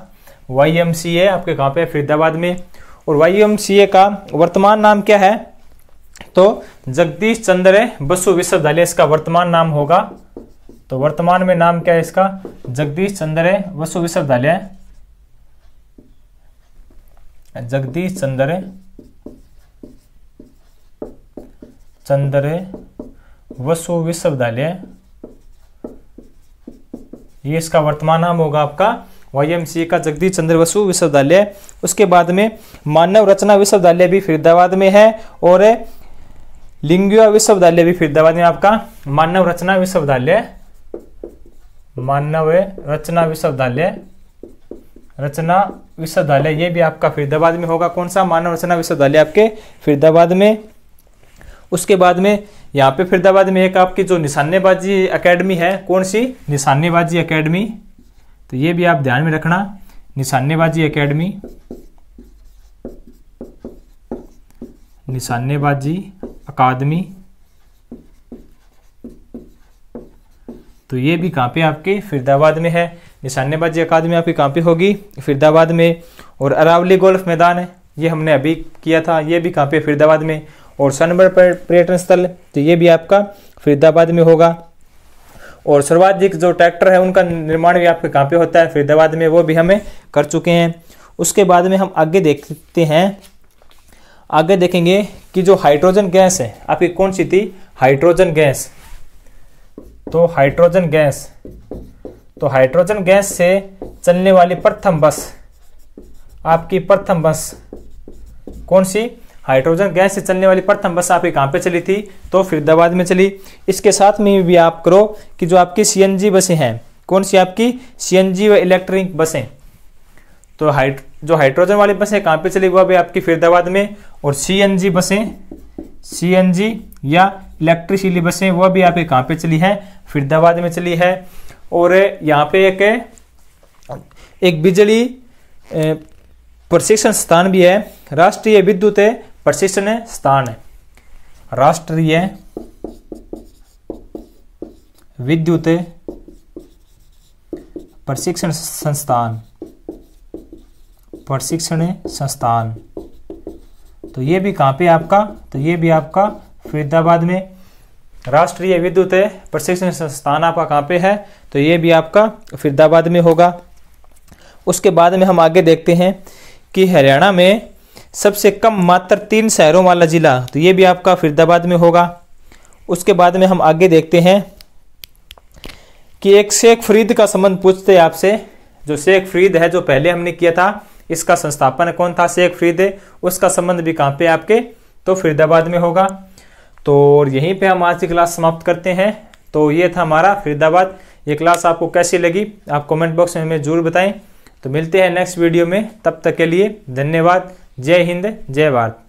YMCA आपके कहाँ पे है, फरीदाबाद में। और YMCA का वर्तमान नाम क्या है, तो जगदीश चंद्र बसु विश्वविद्यालय इसका वर्तमान नाम होगा। तो वर्तमान में नाम क्या है इसका, जगदीश चंद्र बसु विश्वविद्यालय, जगदीश चंद्र बसु विश्वविद्यालय, ये इसका वर्तमान नाम होगा आपका YMCA का जगदीश चंद्र बसु विश्वविद्यालय। उसके बाद में मानव रचना विश्वविद्यालय भी फरीदाबाद में है और लिंगुआ विश्वविद्यालय भी फरीदाबाद में आपका। मानव रचना विश्वविद्यालय, मानव रचना विश्वविद्यालय, रचना विश्वविद्यालय ये भी आपका फरीदाबाद में होगा। कौन सा, मानव रचना विश्वविद्यालय आपके फरीदाबाद में। उसके बाद में यहाँ पे फरीदाबाद में एक आपकी जो निशानेबाजी एकेडमी है, कौन सी, निशानेबाजी एकेडमी, तो ये भी आप ध्यान में रखना, निशानेबाजी एकेडमी, निशानेबाजी अकादमी। तो ये भी कहाँ पे आपके, फरीदाबाद में है। निशानेबाजी अकादमी आपकी कहाँ पे होगी, फरीदाबाद में। और अरावली गोल्फ मैदान है, ये हमने अभी किया था, ये भी कहाँ पे, फरीदाबाद में। और सनबर्ड पर्यटन स्थल, तो ये भी आपका फरीदाबाद में होगा। और सर्वाधिक जो ट्रैक्टर है उनका निर्माण भी आपके कहाँ पे होता है, फरीदाबाद में, वो भी हमें कर चुके हैं। उसके बाद में हम आगे देखते हैं, आगे देखेंगे कि जो हाइड्रोजन गैस है आपकी कौन सी थी, हाइड्रोजन गैस। तो हाइड्रोजन गैस, तो हाइड्रोजन गैस से चलने वाली प्रथम बस, आपकी प्रथम बस कौन सी, हाइड्रोजन गैस से चलने वाली प्रथम बस आपकी कहाँ पे चली थी, तो फरीदाबाद में चली। इसके साथ में भी आप करो कि जो आपकी CNG बसें हैं, कौन सी आपकी, CNG व इलेक्ट्रिक बसें, तो जो हाइड्रोजन वाली बसें कहाँ पे चली, वो भी आपकी फरीदाबाद में। और CNG बसें, CNG या इलेक्ट्रिसिटी बसें, वो भी आपके कहाँ पे चली है, फरीदाबाद में चली है। और यहाँ पे एक बिजली प्रशिक्षण स्थान भी है, राष्ट्रीय विद्युत प्रशिक्षण स्थान है, राष्ट्रीय विद्युत प्रशिक्षण संस्थान, प्रशिक्षण संस्थान। तो ये भी कहाँ पे आपका, तो ये भी आपका फरीदाबाद में। राष्ट्रीय विद्युत प्रशिक्षण संस्थान आपका कहाँ पे है, तो ये भी आपका फरीदाबाद में होगा। उसके बाद में हम आगे देखते हैं कि हरियाणा में सबसे कम मात्र 3 शहरों वाला जिला, तो ये भी आपका फरीदाबाद में होगा। उसके बाद में हम आगे देखते हैं कि एक शेख फरीद का संबंध पूछते हैं आपसे। जो शेख फरीद है, जो पहले हमने किया था, इसका संस्थापन कौन था, शेख फरीद, उसका संबंध भी कहाँ पे आपके, तो फरीदाबाद में होगा। तो यहीं पे हम आज की क्लास समाप्त करते हैं। तो ये था हमारा फरीदाबाद। ये क्लास आपको कैसी लगी आप कमेंट बॉक्स में हमें जरूर बताएं। तो मिलते हैं नेक्स्ट वीडियो में, तब तक के लिए धन्यवाद। जय हिंद, जय भारत।